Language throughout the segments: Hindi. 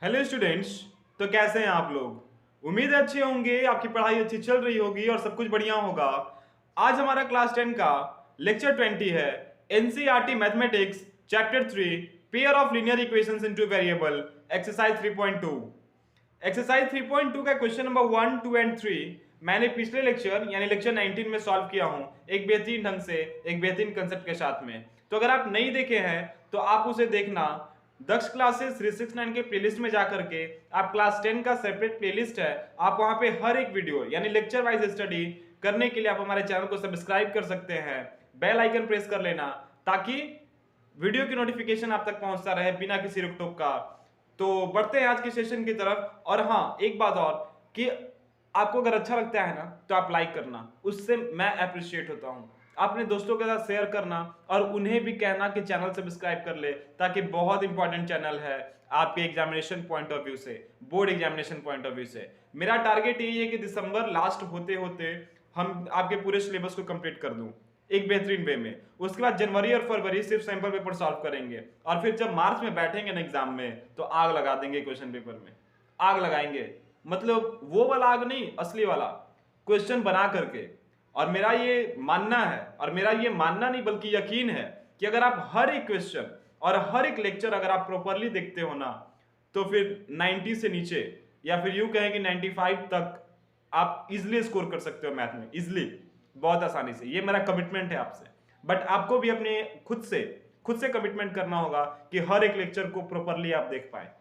Hello students. तो कैसे हैं आप लोग? उम्मीद है अच्छे होंगे, आपकी पढ़ाई अच्छी चल रही होगी और सब कुछ बढ़िया होगा। आज हमारा क्लास 10 का लेक्चर 20 है। NCERT mathematics chapter 3 pair of linear equations into variable exercise 3.2। Exercise 3.2 का क्वेश्चन नंबर 1, 2 एंड 3 मैंने पिछले लेक्चर यानी लेक्चर 19 में सॉल्व किया हूं, एक बेहतरीन ढंग से, एक बेहतरीन कंसेप्ट के साथ में। तो अगर आप नहीं देखे हैं तो आप उसे देखना। दक्ष क्लासेस 369 के प्लेलिस्ट में जाकर के आप क्लास 10 का सेपरेट प्लेलिस्ट है, आप वहां पे हर एक वीडियो यानी लेक्चर वाइज स्टडी करने के लिए आप हमारे चैनल को सब्सक्राइब कर सकते हैं। बेल आइकन प्रेस कर लेना ताकि वीडियो की नोटिफिकेशन आप तक पहुंचता रहे बिना किसी रुक टोक का। तो बढ़ते हैं आज के सेशन की तरफ। और हाँ, एक बात और कि आपको अगर अच्छा लगता है ना तो आप लाइक करना, उससे मैं अप्रिशिएट होता हूँ। अपने दोस्तों के साथ शेयर करना और उन्हें भी कहना कि चैनल सब्सक्राइब कर ले, ताकि बहुत इंपॉर्टेंट चैनल है आपके एग्जामिनेशन पॉइंट ऑफ व्यू से, board examination point of view से। मेरा टारगेट यही है कि दिसंबर लास्ट होते होते हम आपके पूरे सिलेबस को कंप्लीट कर दूं एक बेहतरीन वे में। उसके बाद जनवरी और फरवरी सिर्फ सैंपल पेपर सॉल्व करेंगे और फिर जब मार्च में बैठेंगे ना एग्जाम में तो आग लगा देंगे क्वेश्चन पेपर में। आग लगाएंगे मतलब वो वाला आग नहीं, असली वाला क्वेश्चन बना करके। और मेरा ये मानना है, और मेरा ये मानना नहीं बल्कि यकीन है कि अगर आप हर एक क्वेश्चन और हर एक लेक्चर अगर आप प्रॉपरली देखते हो ना तो फिर 90 से नीचे या फिर यूं कहें कि 95 तक आप इजिली स्कोर कर सकते हो मैथ में, इजिली, बहुत आसानी से। ये मेरा कमिटमेंट है आपसे। बट आपको भी अपने खुद से कमिटमेंट करना होगा कि हर एक लेक्चर को प्रॉपरली आप देख पाए,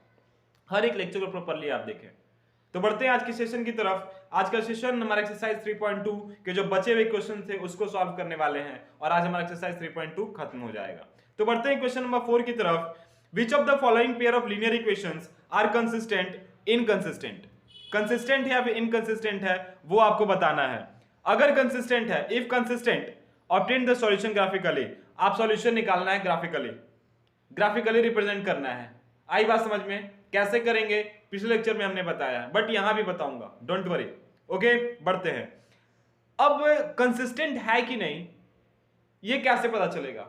हर एक लेक्चर को प्रॉपरली आप देखें। तो बढ़ते हैं आज के सेशन की तरफ। आज का सेशन हमारा एक्सरसाइज 3.2 के जो बचे हुए क्वेश्चन थे उसको सॉल्व करने वाले हैं और आज हमारा एक्सरसाइज 3.2 खत्म हो जाएगा। तो बढ़ते हैं क्वेश्चन नंबर 4 की तरफ। Which of the following pair of linear equations are consistent, inconsistent? Consistent है या फिर इनकंसिस्टेंट है वो आपको बताना है। अगर कंसिस्टेंट है, if consistent, obtain the solution graphically. आप सॉल्यूशन निकालना है ग्राफिकली, ग्राफिकली रिप्रेजेंट करना है। आई बात समझ में? कैसे करेंगे पिछले लेक्चर में हमने बताया, बट यहां भी बताऊंगा, डोंट वरी। ओके, बढ़ते हैं। अब कंसिस्टेंट है कि नहीं ये कैसे पता चलेगा?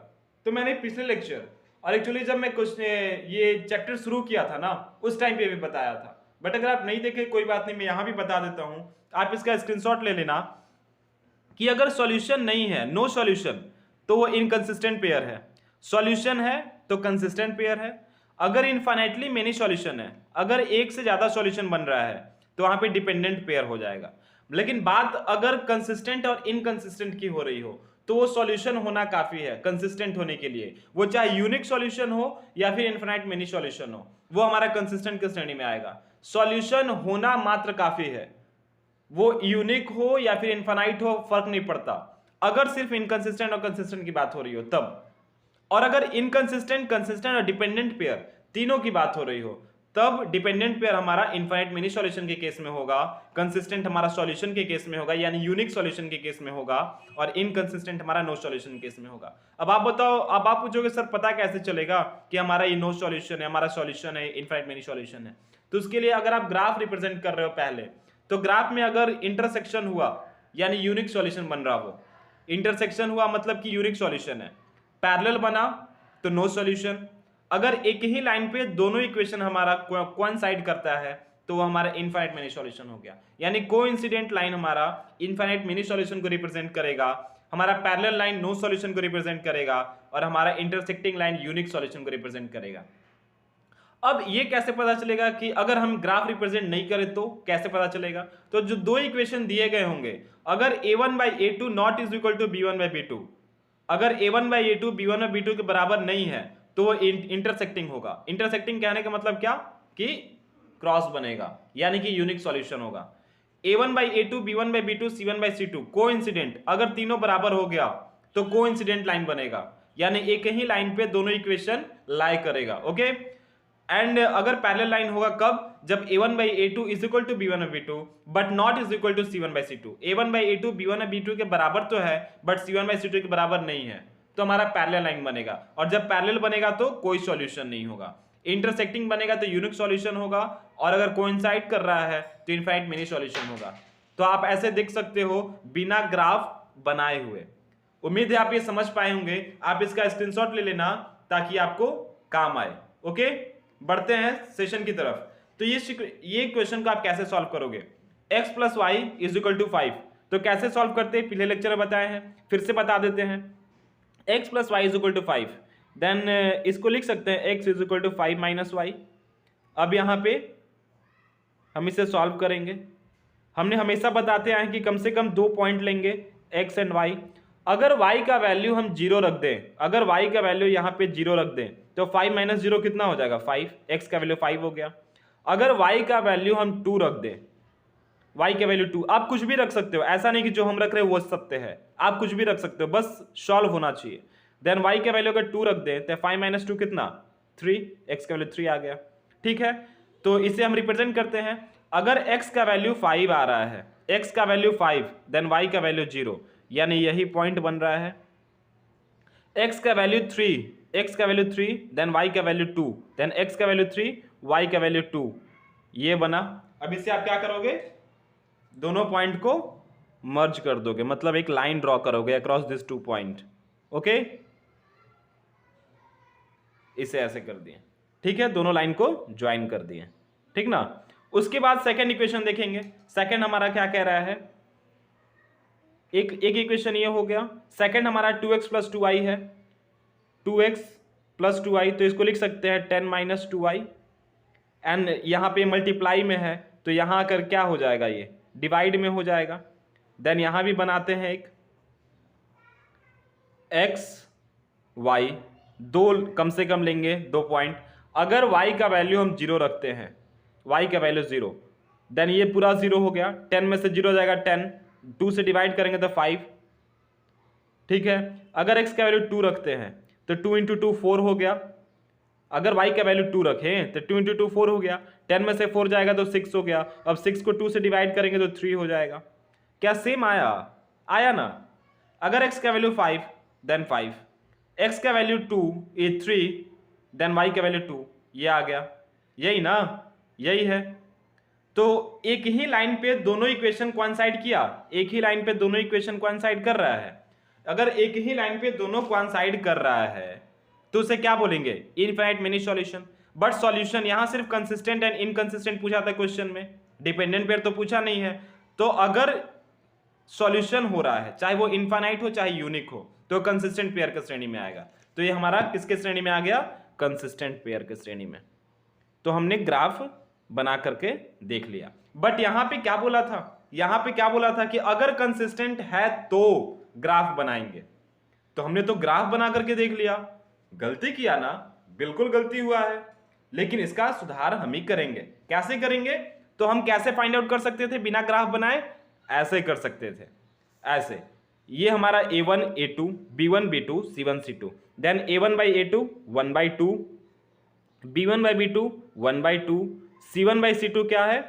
तो मैंने पिछले लेक्चर और एक्चुअली जब मैं कुछ ये चैप्टर शुरू किया था ना उस टाइम पे भी बताया था, बट अगर आप नहीं देखे कोई बात नहीं, मैं यहां भी बता देता हूं। आप इसका स्क्रीनशॉट ले लेना कि अगर सॉल्यूशन नहीं है, नो सॉल्यूशन, तो वो इनकंसिस्टेंट पेयर है। सॉल्यूशन है तो कंसिस्टेंट पेयर है। अगर इनफाइनाइटली मेनी सॉल्यूशन है, अगर एक से ज्यादा सॉल्यूशन बन रहा है तो वहां पे डिपेंडेंट पेयर हो जाएगा। लेकिन बात अगर कंसिस्टेंट और इनकंसिस्टेंट की हो रही हो तो वो सॉल्यूशन होना काफी है कंसिस्टेंट होने के लिए। वो चाहे यूनिक सॉल्यूशन हो या फिर इनफाइनाइट मेनी सॉल्यूशन हो, वो हमारा कंसिस्टेंट की श्रेणी में आएगा। सॉल्यूशन होना मात्र काफी है, वो यूनिक हो या फिर इनफाइनाइट हो फर्क नहीं पड़ता, अगर सिर्फ इनकंसिस्टेंट और कंसिस्टेंट की बात हो रही हो तब। और अगर इनकंसिस्टेंट, कंसिस्टेंट और डिपेंडेंट पेयर तीनों की बात हो रही हो तब डिपेंडेंट पेयर हमारा इनफाइनाइट मेनी सॉल्यूशन के केस में होगा, कंसिस्टेंट हमारा सॉल्यूशन के केस में होगा यानी यूनिक सॉल्यूशन के केस में होगा, और इनकंसिस्टेंट हमारा नो सॉल्यूशन के केस में होगा। अब आप बताओ, अब आप पूछोगे सर पता कैसे चलेगा कि हमारा ये नो सॉल्यूशन है, हमारा सॉल्यूशन है, इनफाइनाइट मेनी सॉल्यूशन है? तो उसके लिए अगर आप ग्राफ रिप्रेजेंट कर रहे हो पहले, तो ग्राफ में अगर इंटरसेक्शन हुआ यानी यूनिक सॉल्यूशन बन रहा हो, इंटरसेक्शन हुआ मतलब कि यूनिक सॉल्यूशन है। पैरेलल बना तो नो सॉल्यूशन। अगर एक ही लाइन पे दोनों इक्वेशन हमारा कोइंसाइड करता है तो वो हमारा इनफाइनाइट मेनी सॉल्यूशन हो गया। यानी कोइंसिडेंट लाइन हमारा इनफाइनाइट मेनी सॉल्यूशन को रिप्रेजेंट करेगा, हमारा पैरेलल लाइन नो सॉल्यूशन को रिप्रेजेंट करेगा, और हमारा इंटरसेक्टिंग लाइन यूनिक सॉल्यूशन को रिप्रेजेंट करेगा। अब ये कैसे पता चलेगा कि अगर हम ग्राफ रिप्रेजेंट नहीं करें तो कैसे पता चलेगा? तो जो दो इक्वेशन दिए गए होंगे, अगर a1/a2 not is equal to b1/b2, अगर a1/a2 b1/b2 के बराबर नहीं है तो वो इंटरसेक्टिंग होगा। इंटरसेक्टिंग कहने का मतलब क्या कि क्रॉस बनेगा यानी कि यूनिक सॉल्यूशन होगा। a1/a2 b1/b2 c1/c2 कोइंसिडेंट, अगर तीनों बराबर हो गया तो कोइंसिडेंट लाइन बनेगा यानी एक ही लाइन पे दोनों इक्वेशन लाई करेगा। ओके, एंड अगर पैरेलल लाइन होगा कब? जब a1/a2 is equal to b1/b2 but not is equal to c1/c2। a1/a2 b1/b2 के बराबर तो है बट c1/c2 के बराबर नहीं है, तो हमारा पैरेलल लाइन बनेगा। और जब पैरेलल बनेगा तो कोई सॉल्यूशन नहीं होगा। इंटरसेक्टिंग बनेगा तो यूनिक सॉल्यूशन होगा, और अगर कोइंसाइड कर रहा है तो इनफाइनाइट मेनी सॉल्यूशन होगा। तो आप ऐसे देख सकते हो बिना ग्राफ बनाए हुए। उम्मीद है आप ये समझ पाए होंगे। आप इसका स्क्रीनशॉट ले लेना ताकि आपको काम आए। ओके, बढ़ते हैं सेशन की तरफ। तो ये क्वेश्चन को आप कैसे सॉल्व करोगे? x plus y is equal to 5, तो कैसे सॉल्व करते हैं पिछले लेक्चर में बताए हैं, फिर से बता देते हैं। x plus y is equal to 5, then इसको लिख सकते हैं x is equal to 5 minus y. अब यहाँ पे हम इसे सॉल्व करेंगे। हमने हमेशा बताते आए कि कम से कम 2 पॉइंट लेंगे x एंड y। अगर y का वैल्यू हम 0 रख दें, अगर y का वैल्यू यहाँ पे 0 रख दें तो 5 माइनस 0 कितना हो जाएगा? 5। x का वैल्यू 5 हो गया। अगर y का वैल्यू हम 2 रख दें, y का वैल्यू 2, आप कुछ भी रख सकते हो, ऐसा नहीं कि जो हम रख रहे हैं वो सत्य है, आप कुछ भी रख सकते हो, बस सॉल्व होना चाहिए। देन y का वैल्यू अगर 2 रख दें तो 5 माइनस 2 कितना? 3। x का वैल्यू 3 आ गया। ठीक है, तो इसे हम रिप्रेजेंट करते हैं। अगर x का वैल्यू 5 आ रहा है, x का वैल्यू 5, देन y का वैल्यू 0, यानी यही पॉइंट बन रहा है। x का वैल्यू 3, x का वैल्यू 3, देन y का वैल्यू 2, देन x का वैल्यू 3, y का वैल्यू 2, ये बना। अब इससे आप क्या करोगे? दोनों पॉइंट को मर्ज कर दोगे, मतलब एक लाइन ड्रॉ करोगे अक्रॉस दिस 2 पॉइंट। ओके, इसे ऐसे कर दिए। ठीक है, दोनों लाइन को ज्वाइन कर दिए। ठीक ना। उसके बाद सेकेंड इक्वेशन देखेंगे। सेकेंड हमारा क्या कह रहा है? एक इक्वेशन ये हो गया। सेकेंड हमारा 2x प्लस 2y है, 2x प्लस 2y, तो इसको लिख सकते हैं 10 माइनस 2y। एंड यहाँ पे मल्टीप्लाई में है तो यहाँ आकर क्या हो जाएगा? ये डिवाइड में हो जाएगा। देन यहाँ भी बनाते हैं एक x y, दो कम से कम लेंगे 2 पॉइंट। अगर y का वैल्यू हम 0 रखते हैं, y का वैल्यू 0, देन ये पूरा 0 हो गया। 10 में से 0 हो जाएगा 10, 2 से डिवाइड करेंगे तो 5। ठीक है, अगर x का वैल्यू 2 रखते हैं तो 2 इंटू 2 4 हो गया। अगर y का वैल्यू 2 रखें तो 2 इंटू 2 4 हो गया। 10 में से 4 जाएगा तो 6 हो गया। अब 6 को 2 से डिवाइड करेंगे तो 3 हो जाएगा। क्या सेम आया ना? अगर x का वैल्यू 5, देन 5, x का वैल्यू 2 ये 3, देन y का वैल्यू 2, ये आ गया। यही ना, यही है। तो एक ही लाइन पे दोनों इक्वेशन कोइंसाइड किया, एक ही लाइन पे दोनों इक्वेशन कोइंसाइड कर रहा है। अगर एक ही लाइन पे दोनों कोइंसाइड कर रहा है तो उसे क्या बोलेंगे? Infinite many solution. But solution यहां सिर्फ कंसिस्टेंट एंड इनकंसिस्टेंट पूछा था क्वेश्चन में, डिपेंडेंट पेयर तो पूछा नहीं है। तो अगर सॉल्यूशन हो रहा है, चाहे वो इनफाइनाइट हो चाहे यूनिक हो, तो कंसिस्टेंट पेयर की श्रेणी में आएगा। तो ये हमारा किसके श्रेणी में आ गया? कंसिस्टेंट पेयर की श्रेणी में। तो हमने ग्राफ बना करके देख लिया। बट यहां पे क्या बोला था? यहां पे क्या बोला था कि अगर कंसिस्टेंट है तो ग्राफ बनाएंगे। तो हमने तो ग्राफ बना करके देख लिया। गलती किया ना? बिल्कुल गलती हुआ है, लेकिन इसका सुधार हम ही करेंगे। कैसे करेंगे? तो हम कैसे फाइंड आउट कर सकते थे बिना ग्राफ बनाए? ऐसे कर सकते थे, ऐसे। ये हमारा a1 a2 b1 b2 c1 c2, then a1 by a2 1 by 2, b1 by b2 1 by 2, c1 by c2 क्या है?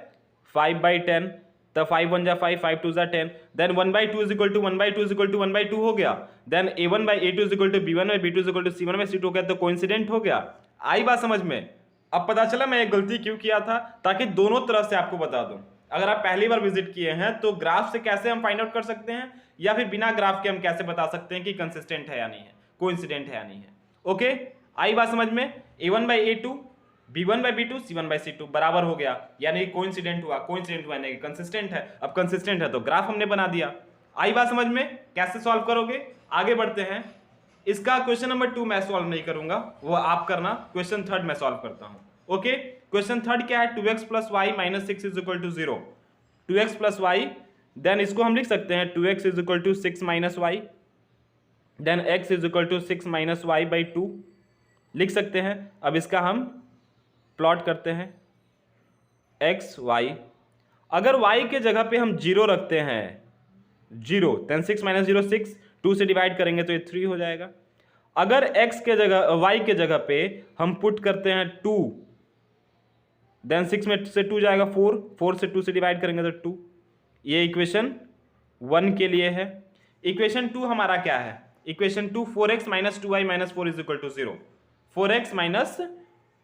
5 by 10, तो 5 1 जा 5, 5 2 जा 10, then 1 by 2 is equal to 1 by 2 is equal to 1 by 2 हो गया। Then a1 by a2 is equal to b1 by b2 is equal to c1 by c2 हो गया। तो कोइंसिडेंट हो गया। आई बात समझ में? अब पता चला मैं एक गलती क्यों किया था, ताकि दोनों तरफ से आपको बता दूं। अगर आप पहली बार विजिट किए हैं तो ग्राफ से कैसे हम फाइंड आउट कर सकते हैं, या फिर बिना ग्राफ के हम कैसे बता सकते हैं कि कंसिस्टेंट है या नहीं है, कोइंसिडेंट है या नहीं है। ओके, आई बात समझ में? a1 by a2 b1 by b2 c1 by c2 बराबर हो गया, यानी कोइंसिडेंट हुआ। कोइंसिडेंट हुआ यानी कंसिस्टेंट है। अब कंसिस्टेंट है तो ग्राफ हमने बना दिया। आई बात समझ में? कैसे सॉल्व करोगे? आगे बढ़ते हैं। इसका क्वेश्चन नंबर 2 मैं सॉल्व नहीं करूंगा, वो आप करना। क्वेश्चन थर्ड मैं सॉल्व करता हूं। ओके, क्वेश्चन थर्ड क्या है? 2x plus y minus 6 is equal to 0। 2x plus y, then इसको हम लिख सकते हैं 2x is equal to 6 minus y, then x is equal to 6 minus y by 2 लिख सकते हैं। अब इसका हम प्लॉट करते हैं x y। अगर y के जगह पे हम 0 रखते हैं, 0, देन 6 माइनस 0 6, 2 से डिवाइड करेंगे तो ये 3 हो जाएगा। अगर x के जगह y के जगह पे हम पुट करते हैं 2, देन 6 में से 2 जाएगा 4, 4 से 2 से डिवाइड करेंगे तो 2। ये इक्वेशन 1 के लिए है। इक्वेशन 2 हमारा क्या है? Equation 2 4x minus 2y minus 4 is equal to 0, 4x minus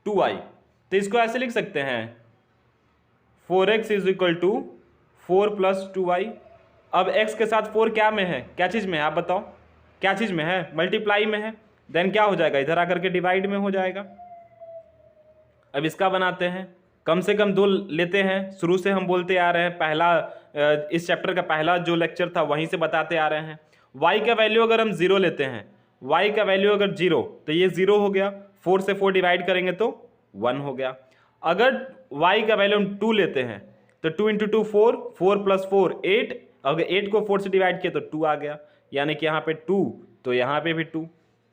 2y। तो इसको ऐसे लिख सकते हैं 4x is equal to 4 plus 2y। अब x के साथ 4 क्या में है? क्या चीज़ में है? आप बताओ क्या चीज़ में है? मल्टीप्लाई में है। देन क्या हो जाएगा? इधर आकर के डिवाइड में हो जाएगा। अब इसका बनाते हैं कम से कम 2 लेते हैं, शुरू से हम बोलते आ रहे हैं, पहला इस चैप्टर का पहला जो लेक्चर था वहीं से बताते आ रहे हैं। y का वैल्यू अगर हम 0 लेते हैं, y का वैल्यू अगर 0 तो ये 0 हो गया, 4 से 4 डिवाइड करेंगे तो 1 हो गया। अगर y का वैल्यू हम 2 लेते हैं तो 2 इंटू 2 4, 4 प्लस 4 8, अगर 8 को 4 से डिवाइड किया तो 2 आ गया, यानी कि यहाँ पे 2 तो यहाँ पे भी 2।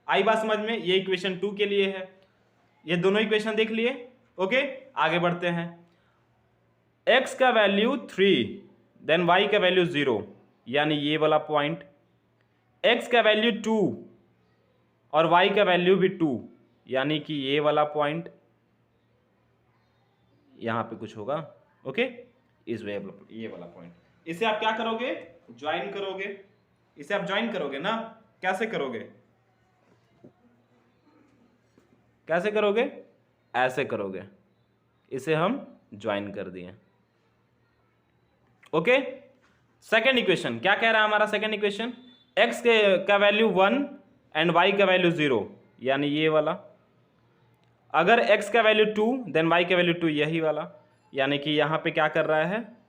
आई बात समझ में? ये इक्वेशन 2 के लिए है। ये दोनों इक्वेशन देख लिए। ओके, आगे बढ़ते हैं। x का वैल्यू 3 देन y का वैल्यू 0, यानी ये वाला पॉइंट। x का वैल्यू 2 और y का वैल्यू भी 2, यानी कि ये वाला पॉइंट, यहां पे कुछ होगा। ओके, ये वाला पॉइंट। इसे आप क्या करोगे? ज्वाइन करोगे। इसे आप ज्वाइन करोगे ना? कैसे करोगे? कैसे करोगे? ऐसे करोगे। इसे हम ज्वाइन कर दिए। ओके, सेकेंड इक्वेशन क्या कह रहा है हमारा? सेकेंड इक्वेशन, x का वैल्यू 1 एंड y का वैल्यू 0, यानी ये वाला। अगर x का वैल्यू 2 देन y का वैल्यू 2, यही वाला, यानी कि यहां पे क्या कर रहा है?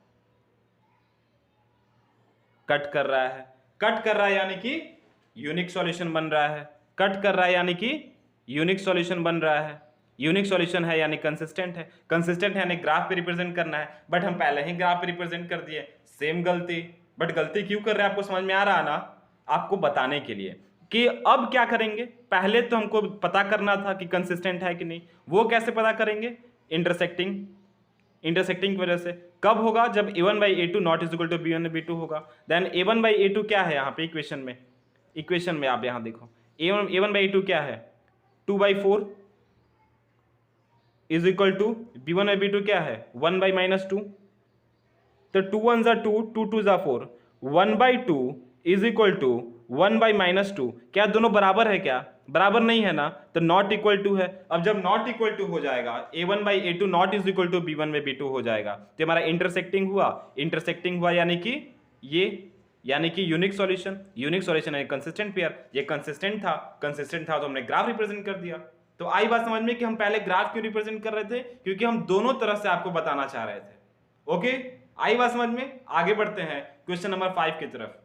कट कर रहा है। कट कर रहा है यानी कि यूनिक सॉल्यूशन बन रहा है। कट कर रहा है यानी कि यूनिक सॉल्यूशन बन रहा है। यूनिक सॉल्यूशन है यानी कंसिस्टेंट है। कंसिस्टेंट है यानी ग्राफ पे रिप्रेजेंट करना है, बट हम पहले ही ग्राफ पे रिप्रेजेंट कर दिए। सेम गलती, बट गलती क्यों कर रहे हैं आपको समझ में आ रहा है ना? आपको बताने के लिए कि अब क्या करेंगे। पहले तो हमको पता करना था कि कंसिस्टेंट है कि नहीं। वो कैसे पता करेंगे? इंटरसेक्टिंग की वजह से। कब होगा? जब a1/a2 not is equal to b1/b2 होगा। देन a1/a2 क्या है यहाँ पे इक्वेशन में आप यहाँ देखो, a1/a2 क्या है? 2/4 इज इक्वल टू b1/b2 क्या है? 1/-2। तो 2 1 2, 2 2 4, 1/2 इज इक्वल टू 1/-2। क्या दोनों बराबर है? क्या बराबर नहीं है ना, तो नॉट इक्वल टू है। अब जब नॉट इक्वल टू हो जाएगा, a1/a2 not is equal to b1/b2 हो जाएगा, तो हमारा इंटरसेक्टिंग हुआ यानी कि ये, यानी कि यूनिक सॉल्यूशन है कंसिस्टेंट पेयर। ये कंसिस्टेंट था तो हमने ग्राफ रिप्रेजेंट कर दिया। तो आई बात समझ में कि हम पहले ग्राफ क्यों रिप्रेजेंट कर रहे थे? क्योंकि हम दोनों तरफ से आपको बताना चाह रहे थे। ओके, आई बात समझ में? आगे बढ़ते हैं क्वेश्चन नंबर 5 की तरफ।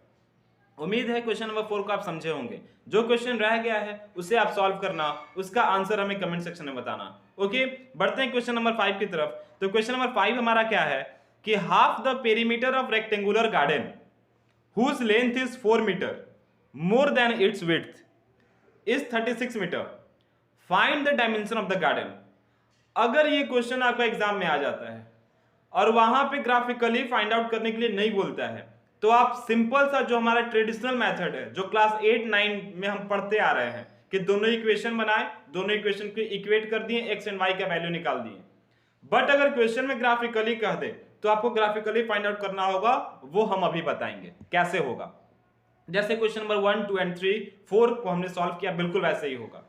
उम्मीद है क्वेश्चन नंबर 4 को आप समझे होंगे। जो क्वेश्चन रह गया है उसे आप सॉल्व करना, उसका आंसर हमें कमेंट सेक्शन में बताना। ओके, बढ़ते हैं क्वेश्चन नंबर 5 की तरफ। तो क्वेश्चन नंबर 5 हमारा क्या है कि half the perimeter of rectangular garden whose length is 4 meter more than its width is 36 meter, find the dimension of the garden। अगर ये क्वेश्चन आपका एग्जाम में आ जाता है और वहां पे ग्राफिकली फाइंड आउट करने के लिए नहीं बोलता है, तो आप सिंपल सा जो हमारा ट्रेडिशनल मेथड है, जो क्लास 8-9 में हम पढ़ते आ रहे हैं कि दोनों इक्वेशन बनाए, दोनों इक्वेशन को इक्वेट कर दिए, एक्स एंड वाई का वैल्यू निकाल दिए। बट अगर क्वेश्चन में ग्राफिकली कह दे तो आपको ग्राफिकली फाइंड आउट करना होगा, वो हम अभी बताएंगे कैसे होगा। जैसे क्वेश्चन नंबर 1, 2 एंड 3, 4 को हमने सॉल्व किया, बिल्कुल वैसे ही होगा।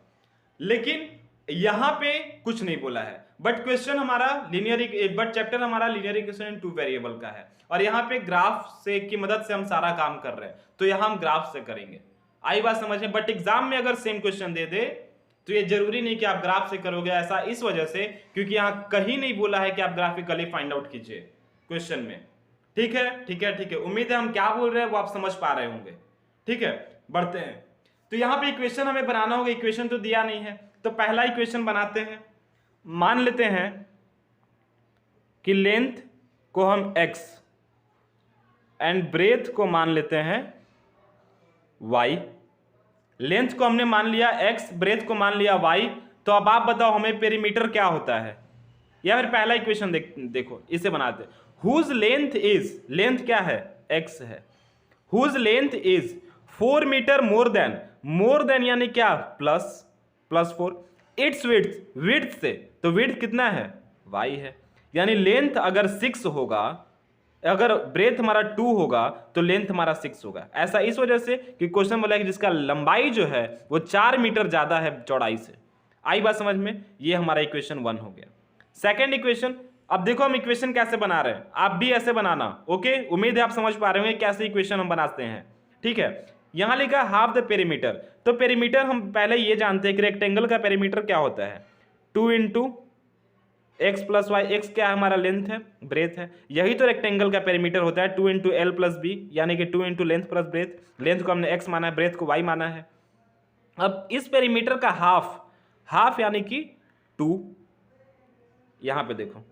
लेकिन यहां पे कुछ नहीं बोला है, बट क्वेश्चन हमारा बट चैप्टर हमारा लीनियर इक्वेशन इन 2 वेरिएबल का है, और यहाँ पे ग्राफ से की मदद से हम सारा काम कर रहे हैं, तो यहां हम ग्राफ से करेंगे। आई बात समझ में? बट एग्जाम में अगर सेम क्वेश्चन दे दे तो ये जरूरी नहीं कि आप ग्राफ से करोगे, ऐसा इस वजह से क्योंकि यहां कहीं नहीं बोला है कि आप ग्राफिकली फाइंड आउट कीजिए क्वेश्चन में। ठीक है, उम्मीद है हम क्या बोल रहे हैं वो आप समझ पा रहे होंगे। ठीक है, बढ़ते हैं। तो यहां पे इक्वेशन हमें बनाना होगा, इक्वेशन तो दिया नहीं है, तो पहला इक्वेशन बनाते हैं। मान लेते हैं कि लेंथ को हम x एंड ब्रेथ को मान लेते हैं y। लेंथ को हमने मान लिया x, ब्रेथ को मान लिया y। तो अब आप बताओ हमें पेरीमीटर क्या होता है, या फिर पहला इक्वेशन देखो, इसे बनाते हैं। हुज लेंथ इज, लेंथ क्या है? x है। Whose length is 4 metre more than यानी क्या? प्लस 4। इट्स विड्थ से, तो विड्थ कितना है? y है। यानी लेंथ अगर 6 होगा, अगर ब्रेथ हमारा 2 होगा तो लेंथ हमारा 6 होगा। ऐसा इस वजह से कि क्वेश्चन बोला है कि जिसका लंबाई जो है वो 4 मीटर ज्यादा है चौड़ाई से। आई बात समझ में? ये हमारा इक्वेशन 1 हो गया। सेकेंड इक्वेशन, अब देखो हम इक्वेशन कैसे बना रहे हैं, आप भी ऐसे बनाना। ओके, उम्मीद है आप समझ पा रहे होंगे कैसे इक्वेशन हम बनाते हैं। ठीक है, यहां लिखा हाफ द पेरीमीटर। तो पेरीमीटर हम पहले ये जानते हैं कि रेक्टेंगल का पेरीमीटर क्या होता है? 2 into x plus y, x क्या है हमारा लेंथ है, ब्रेथ है। यही तो रेक्टेंगल का पेरीमीटर होता है, 2 इंटू एल प्लस बी, यानी कि 2 into length plus breadth. Length को हमने एक्स माना है, ब्रेथ को वाई माना है। अब इस पेरीमीटर का हाफ यानी कि 2, यहां पे देखो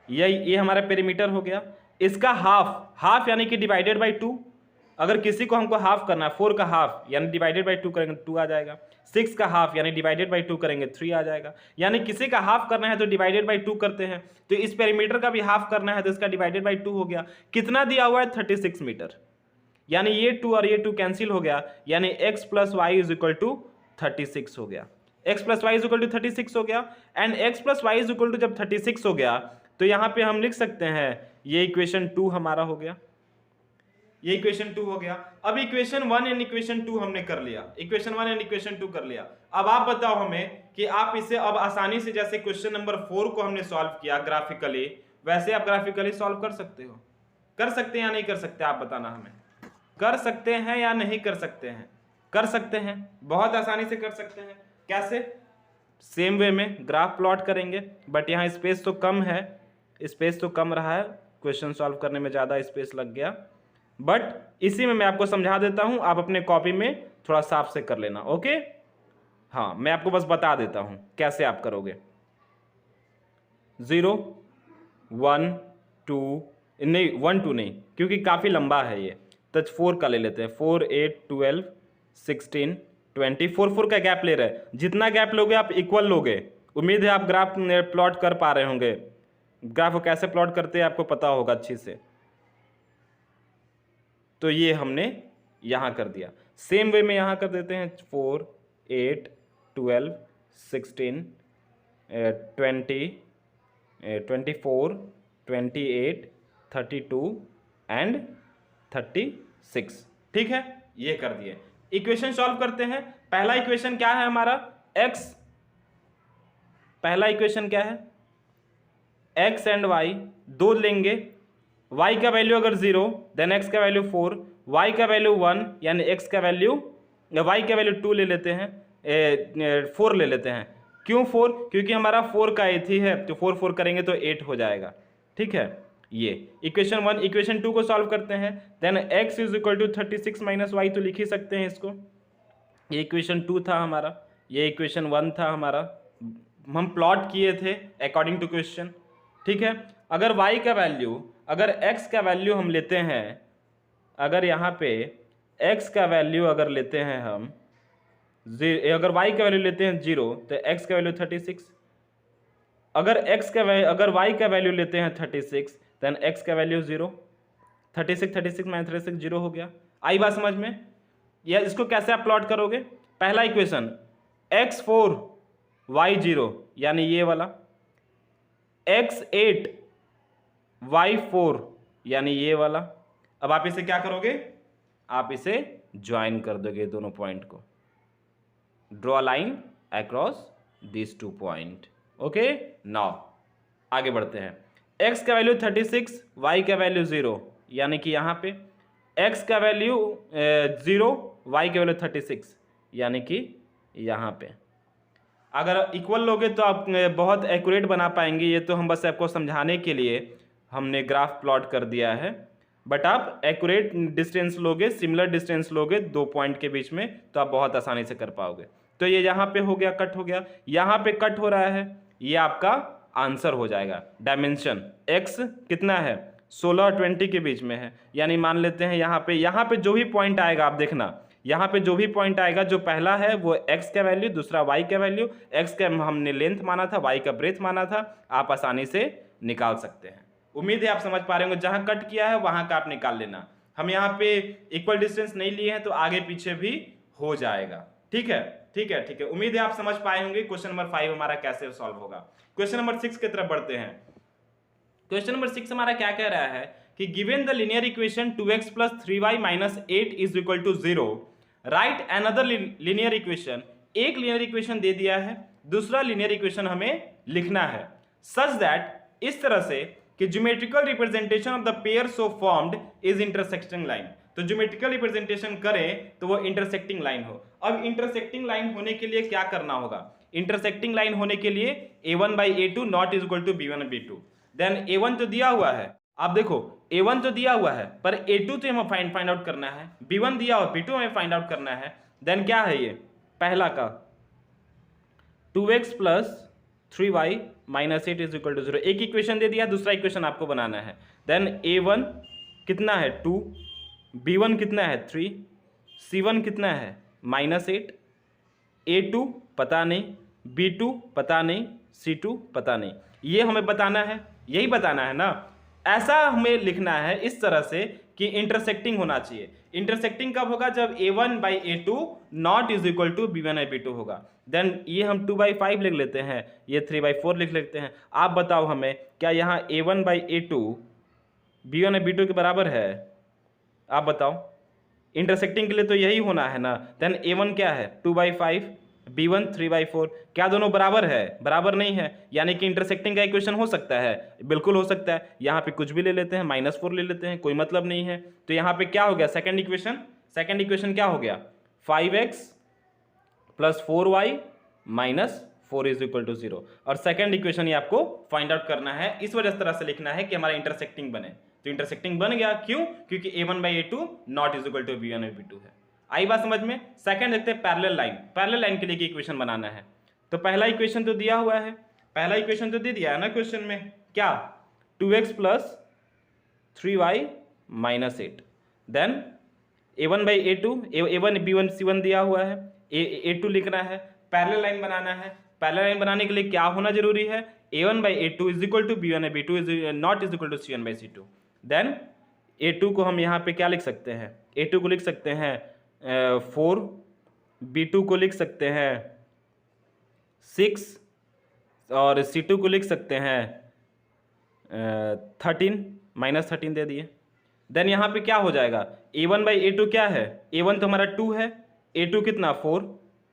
ये हमारा पेरीमीटर हो गया। इसका हाफ यानी कि डिवाइडेड बाई 2। अगर किसी को हमको हाफ करना है, 4 का हाफ यानी डिवाइडेड बाई 2 करेंगे 2 आ जाएगा। 6 का हाफ यानी डिवाइडेड बाई 2 करेंगे 3 आ जाएगा। यानी किसी का हाफ करना है तो डिवाइडेड बाई 2 करते हैं, तो इस पेरीमीटर का भी हाफ करना है तो इसका डिवाइडेड बाई 2 हो गया। कितना दिया हुआ है, 36 मीटर। यानी ये 2 और ये 2 कैंसिल हो गया, यानी x plus y is equal to 36 हो गया। x plus y is equal to 36 हो गया। And x plus y is equal to जब 36 हो गया तो यहाँ पे हम लिख सकते हैं ये इक्वेशन 2 हमारा हो गया, ये इक्वेशन 2 हो गया। अब इक्वेशन 1 एंड इक्वेशन 2 हमने कर लिया, इक्वेशन 1 एंड इक्वेशन 2 कर लिया। अब आप बताओ हमें कि आप इसे अब आसानी से, जैसे क्वेश्चन नंबर 4 को हमने सॉल्व किया ग्राफिकली, वैसे आप ग्राफिकली सॉल्व कर सकते हो। कर सकते हैं या नहीं कर सकते, आप बताना हमें। कर सकते हैं या नहीं कर सकते हैं? कर सकते हैं, बहुत आसानी से कर सकते हैं। कैसे? सेम वे में ग्राफ प्लॉट करेंगे, बट यहाँ स्पेस तो कम है, स्पेस तो कम रहा है, क्वेश्चन सॉल्व करने में ज़्यादा स्पेस लग गया, बट इसी में मैं आपको समझा देता हूँ, आप अपने कॉपी में थोड़ा साफ से कर लेना। ओके, हाँ मैं आपको बस बता देता हूँ कैसे आप करोगे। 0 1 2 नहीं, 1 2 नहीं, क्योंकि काफ़ी लंबा है ये, तो 4 का ले लेते हैं। 4 8 12 16 20, 4 का गैप ले रहे हैं। जितना गैप लोगे आप इक्वल लोगे। उम्मीद है आप ग्राफ प्लॉट कर पा रहे होंगे। ग्राफ को कैसे प्लॉट करते हैं आपको पता होगा अच्छी से। तो ये हमने यहाँ कर दिया। सेम वे में यहाँ कर देते हैं 4 8 12 16 20 24 28 32 एंड 36। ठीक है, ये कर दिए। इक्वेशन सॉल्व करते हैं। पहला इक्वेशन क्या है हमारा, x। पहला इक्वेशन क्या है, x एंड y दो लेंगे। y का वैल्यू अगर 0 देन x का वैल्यू 4, y का वैल्यू 1 यानी x का वैल्यू, y का वैल्यू 2 ले लेते हैं, 4 ले लेते हैं। क्यों 4? क्योंकि हमारा 4 का एथ ही है, तो 4 करेंगे तो 8 हो जाएगा। ठीक है, ये इक्वेशन 1। इक्वेशन 2 को सॉल्व करते हैं। Then x is equal to 36 minus y, तो लिख ही सकते हैं इसको। ये इक्वेशन 2 था हमारा, ये इक्वेशन 1 था हमारा, हम प्लॉट किए थे अकॉर्डिंग टू क्वेश्चन। ठीक है, अगर y का वैल्यू, अगर x का वैल्यू हम लेते हैं, अगर यहाँ पे x का वैल्यू अगर लेते हैं हम, अगर y का वैल्यू लेते हैं 0 तो x का वैल्यू 36। अगर y का वैल्यू लेते हैं 36 देन x का वैल्यू 0। 36 माइनस 36 0 हो गया। आई बात समझ में? या इसको कैसे आप प्लॉट करोगे? पहला इक्वेशन x4 y0 यानी ये वाला, x8 y4 यानी ये वाला। अब आप इसे क्या करोगे, आप इसे ज्वाइन कर दोगे दोनों पॉइंट को। Draw a line across this 2 point. Okay, now आगे बढ़ते हैं। x का वैल्यू 36, y का वैल्यू 0, यानी कि यहाँ पे x का वैल्यू 0, y का वैल्यू 36, यानी कि यहाँ पे। अगर इक्वल लोगे तो आप बहुत एक्यूरेट बना पाएंगे। ये तो हम बस आपको समझाने के लिए हमने ग्राफ प्लॉट कर दिया है, बट आप एक्यूरेट डिस्टेंस लोगे, सिमिलर डिस्टेंस लोगे 2 पॉइंट के बीच में, तो आप बहुत आसानी से कर पाओगे। तो ये यहाँ पे हो गया, कट हो गया, यहाँ पे कट हो रहा है, ये आपका आंसर हो जाएगा। डायमेंशन x कितना है, 16 और 20 के बीच में है, यानी मान लेते हैं यहाँ पे जो भी पॉइंट आएगा, आप देखना यहाँ पे जो भी पॉइंट आएगा, जो पहला है वो x का वैल्यू, दूसरा y का वैल्यू, x का हमने लेंथ माना था, y का ब्रेथ माना था, आप आसानी से निकाल सकते हैं। उम्मीद है आप समझ पा रहे होंगे। जहाँ कट किया है वहाँ का आप निकाल लेना। हम यहाँ पे इक्वल डिस्टेंस नहीं लिए हैं तो आगे पीछे भी हो जाएगा। ठीक है, ठीक है, ठीक है। उम्मीद है आप समझ पाए होंगे क्वेश्चन नंबर 5 हमारा कैसे सॉल्व होगा। क्वेश्चन नंबर 6 की तरफ बढ़ते हैं। क्वेश्चन नंबर 6 हमारा क्या कह रहा है कि given the linear equation 2x plus 3y minus 8 is equal to 0, right another linear equation. एक लीनियर इक्वेशन दे दिया है, दूसरा लीनियर इक्वेशन हमें लिखना है, सच दैट, इस तरह से कि geometrical representation of the pair so formed is intersecting line. तो ज्योमेट्रिकल रिप्रेजेंटेशन करें तो वो इंटरसेक्टिंग लाइन हो। अब इंटरसेक्टिंग लाइन होने के लिए क्या करना होगा, इंटरसेक्टिंग लाइन होने के लिए a1 by a2 not is equal to b1 by b2। Then a1 तो दिया हुआ है, आप देखो a1 तो दिया हुआ है पर a2 तो हमें फाइंड आउट करना है, b1 दिया हुआ b2 हमें फाइंड आउट करना है। देन क्या है ये पहला का 2x plus 3y minus 8 is equal to 0, एक इक्वेशन दे दिया, दूसरा इक्वेशन आपको बनाना है। देन a1 कितना है 2, b1 कितना है 3, c1 कितना है -8, a2 पता नहीं, b2 पता नहीं, c2 पता नहीं। ये हमें बताना है, यही बताना है ना। ऐसा हमें लिखना है इस तरह से कि इंटरसेक्टिंग होना चाहिए। इंटरसेक्टिंग कब होगा? जब a1 by a2 not is equal to b1 by b2 होगा। देन ये हम 2/5 लिख लेते हैं, ये 3/4 लिख लेते हैं। आप बताओ हमें क्या यहाँ a1 by a2 b1 by b2 के बराबर है? आप बताओ, इंटरसेक्टिंग के लिए तो यही होना है ना। देन a1 क्या है 2/5, b1 3/4, क्या दोनों बराबर है? बराबर नहीं है, यानी कि इंटरसेक्टिंग का इक्वेशन हो सकता है, बिल्कुल हो सकता है। यहाँ पे कुछ भी ले लेते हैं, -4 ले लेते हैं, कोई मतलब नहीं है। तो यहाँ पे क्या हो गया सेकंड इक्वेशन क्या हो गया 5x plus 4y minus 4 is equal to 0। और सेकंड इक्वेशन ये आपको फाइंड आउट करना है, इस वजह से तरह से लिखना है कि हमारा इंटरसेक्टिंग बने। तो इंटरसेक्टिंग बन गया, क्यों? क्योंकि a1 by a2 not is equal to b1 by b2 है। आई बात समझ में? सेकंड देखते हैं पैरेलल लाइन के लिए इक्वेशन बनाना है। तो पहला इक्वेशन तो दिया हुआ है, पहला इक्वेशन तो दे दिया है ना क्वेश्चन में, क्या 2x plus 3y minus 8। Then a1 by a2, a1 b1 c1 दिया हुआ है, a2 लिखना है, पैरेलल लाइन बनाना है। पैरेलल लाइन बनाने के लिए क्या होना जरूरी है? a1 by a2 is equal to b1 by b2 is not is equal to c1 by c2। Then a2 को हम यहाँ पे क्या लिख सकते हैं? a2 को लिख सकते हैं 4, b2 को लिख सकते हैं 6 और c2 को लिख सकते हैं 13, -13 दे दिए। देन यहाँ पे क्या हो जाएगा a1 बाई a2 क्या है? a1 तो हमारा 2 है, a2 कितना 4,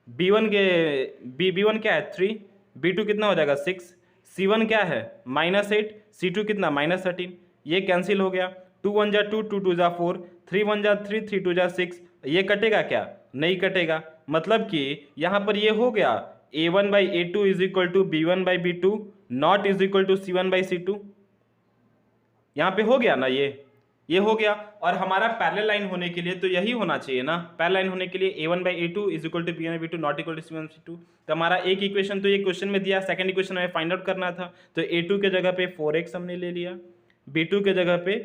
b1 क्या है 3, b2 कितना हो जाएगा 6, c1 क्या है -8, c2 कितना -13। ये कैंसिल हो गया, 2 1 जा 2, 2 2 जा 4, 3 1 जा 3, 3 2 जा 6। ये कटेगा क्या? नहीं कटेगा। मतलब कि यहाँ पर ये हो गया a1 by a2 is equal to b1 by b2 not is equal to c1 by c2। यहाँ पे हो गया ना, ये हो गया। और हमारा पैरेलल लाइन होने के लिए तो यही होना चाहिए ना, पैरेलल लाइन होने के लिए a1 by a2 is equal to b1 by b2 not equal to c1 by c2। तो हमारा एक इक्वेशन तो ये क्वेश्चन में दिया, सेकंड इक्वेशन हमें फाइंड आउट करना था। तो a2 के जगह पे 4x हमने ले लिया, b2 के जगह पे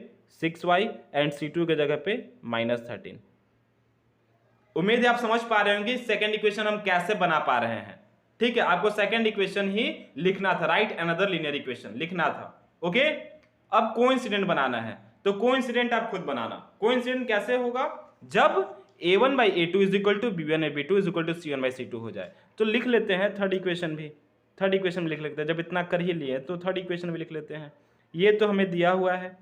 6y एंड c2 के जगह पे -13। उम्मीद है आप समझ पा रहे होंगे सेकंड इक्वेशन हम कैसे बना पा रहे हैं। ठीक है, आपको सेकंड इक्वेशन ही लिखना था, राइट अनदर लीनियर इक्वेशन लिखना था। ओके, अब कोइंसिडेंट बनाना है, तो कोइंसिडेंट आप खुद बनाना। कोइंसिडेंट कैसे होगा? जब a1 by a2 is equal to b1 by b2 is equal to c1 by c2 हो जाए। तो लिख लेते हैं थर्ड इक्वेशन भी, लिख लेते हैं। जब इतना कर ही लिए तो थर्ड इक्वेशन भी लिख लेते हैं। ये तो हमें दिया हुआ है,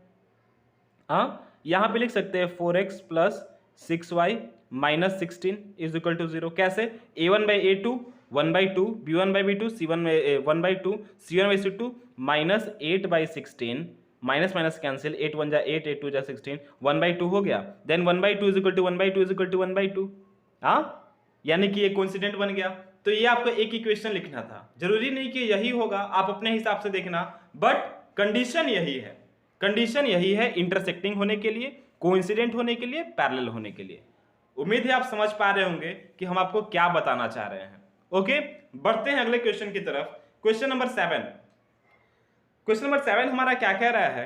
हाँ, यहाँ पे लिख सकते हैं 4x plus 6y minus 16 is equal to 0। कैसे? a1 by a2 1/2, b1 by b2 c1 1/2, c1 by c2 minus 8 by 16, minus minus cancel, 8 1 जा 8, 8 2 जा 16, 1/2 हो गया। Then 1/2 is equal to 1/2 is equal to 1/2, हाँ, यानी कि ये कोइंसिडेंट बन गया। तो ये आपको एक इक्वेशन लिखना था, जरूरी नहीं कि यही होगा, आप अपने हिसाब से देखना, बट कंडीशन यही है इंटरसेक्टिंग होने के लिए, कोइंसिडेंट होने के लिए, पैरेलल होने के लिए। उम्मीद है आप समझ पा रहे होंगे कि हम आपको क्या बताना चाह रहे हैं। ओके, बढ़ते हैं अगले क्वेश्चन की तरफ। क्वेश्चन नंबर 7 हमारा क्या कह रहा है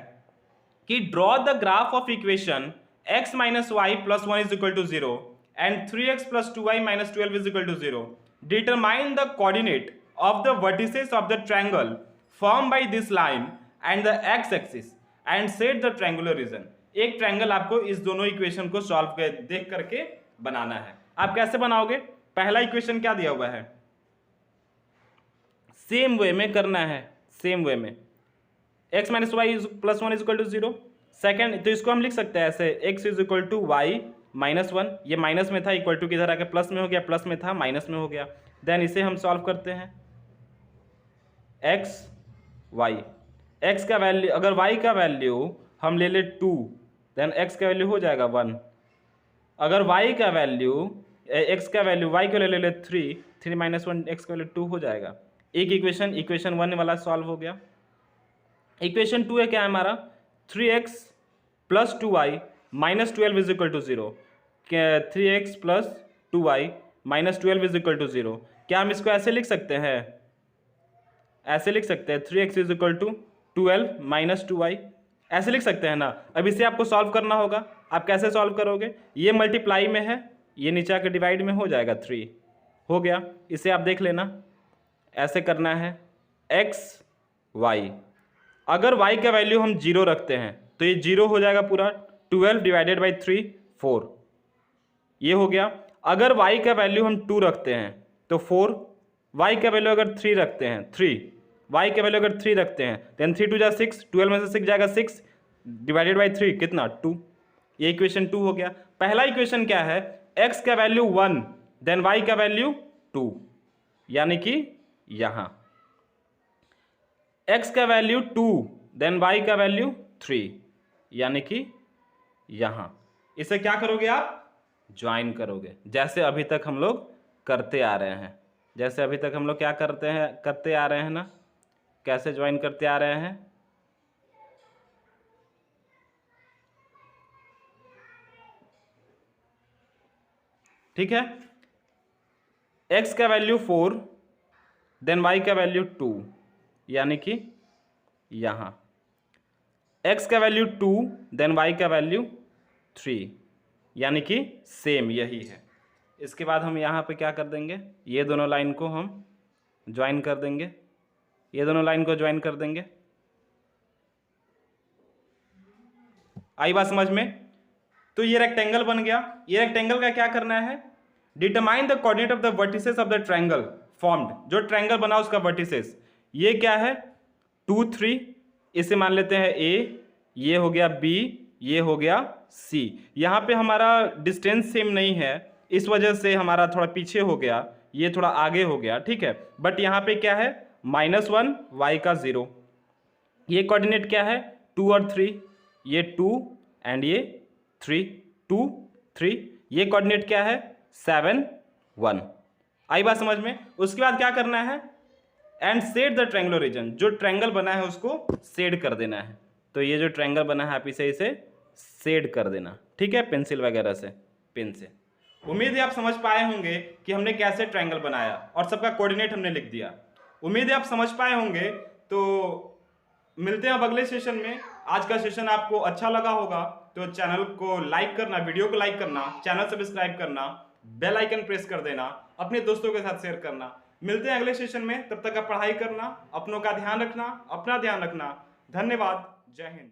कि draw the graph of equation x minus y plus 1 is equal to 0 and 3x plus 2y minus 12 is equal to 0। Determine the coordinate of the vertices of the triangle form by this line and the x axis and set the triangular region. एक ट्रायंगल आपको इस दोनों इक्वेशन को सॉल्व देख करके बनाना है। आप कैसे बनाओगे? पहला इक्वेशन क्या दिया हुआ है, सेम वे में करना है, सेम वे में x minus y plus 1 is equal to 0। Second, तो इसको हम लिख सकते हैं ऐसे x is equal to y minus 1, ये माइनस में था, इक्वल टू किधर आके प्लस में हो गया, प्लस में था माइनस में हो गया। देन इसे हम सॉल्व करते हैं, x y, x का वैल्यू, अगर y का वैल्यू हम ले ले 2, देन x का वैल्यू हो जाएगा 1। अगर y का वैल्यू एक्स का वैल्यू वाई का वैल्यू ले ले 3 माइनस 1 एक्स का वैल्यू 2 हो जाएगा। एक इक्वेशन 1 वाला सॉल्व हो गया। इक्वेशन 2 है क्या है हमारा 3x plus 2y minus 12 is equal to 0। 3x plus 2y minus 12 is equal to 0। क्या हम इसको ऐसे लिख सकते हैं, ऐसे लिख सकते हैं 3x is equal to 12 minus 2y, ऐसे लिख सकते हैं ना। अब इसे आपको सॉल्व करना होगा। आप कैसे सॉल्व करोगे, ये मल्टीप्लाई में है, ये नीचे आकर डिवाइड में हो जाएगा 3 हो गया। इसे आप देख लेना, ऐसे करना है x y, अगर y का वैल्यू हम 0 रखते हैं तो ये 0 हो जाएगा पूरा। 12 डिवाइडेड बाई 3 4 ये हो गया। अगर y का वैल्यू हम 2 रखते हैं तो 4, y का वैल्यू अगर 3 रखते हैं 3, y का वैल्यू अगर 3 रखते हैं देन 3 2 जा 6, 12 में से 6 जाएगा 6 डिवाइडेड बाई 3 कितना 2। ये इक्वेशन 2 हो गया। पहला इक्वेशन क्या है, x का वैल्यू 1 देन y का वैल्यू 2, यानी कि यहां x का वैल्यू 2 देन y का वैल्यू 3, यानी कि यहां। इसे क्या करोगे आप, ज्वाइन करोगे, जैसे अभी तक हम लोग करते आ रहे हैं। जैसे अभी तक हम लोग क्या करते आ रहे हैं ना, कैसे ज्वाइन करते आ रहे हैं। ठीक है, x का वैल्यू 4 देन y का वैल्यू 2, यानी कि यहां x का वैल्यू 2 देन y का वैल्यू 3, यानी कि सेम यही है। इसके बाद हम यहाँ पे क्या कर देंगे, ये दोनों लाइन को हम ज्वाइन कर देंगे, ये दोनों लाइन को ज्वाइन कर देंगे। आई बात समझ में। तो ये रेक्टेंगल बन गया। ये रेक्टेंगल का क्या करना है, determine the coordinate of the vertices of the triangle formed. जो ट्रायंगल बना उसका वर्टिसेस, ये क्या है 2 3, इसे मान लेते हैं a, ये हो गया b, ये हो गया c। यहाँ पे हमारा डिस्टेंस सेम नहीं है, इस वजह से हमारा थोड़ा पीछे हो गया, ये थोड़ा आगे हो गया, ठीक है। बट यहाँ पे क्या है -1 y का 0, ये कोऑर्डिनेट क्या है 2 और 3, ये 2 एंड ये 3, 2 3, ये कोऑर्डिनेट क्या है 7 1। आई बात समझ में। उसके बाद क्या करना है, and said the triangular region, जो ट्रायंगल बना है उसको सेड कर देना है। तो ये जो ट्रायंगल बना है आप इसे सेड कर देना, ठीक है, पेंसिल वगैरह से, पेन से। उम्मीद है आप समझ पाए होंगे कि हमने कैसे ट्रायंगल बनाया और सबका कोऑर्डिनेट हमने लिख दिया। उम्मीद है आप समझ पाए होंगे। तो मिलते हैं अब अगले सेशन में। आज का सेशन आपको अच्छा लगा होगा तो चैनल को लाइक करना, वीडियो को लाइक करना, चैनल सब्सक्राइब करना, बेल आइकन प्रेस कर देना, अपने दोस्तों के साथ शेयर करना। मिलते हैं अगले सेशन में, तब तक आप पढ़ाई करना, अपनों का ध्यान रखना, अपना ध्यान रखना। धन्यवाद, जय हिंद।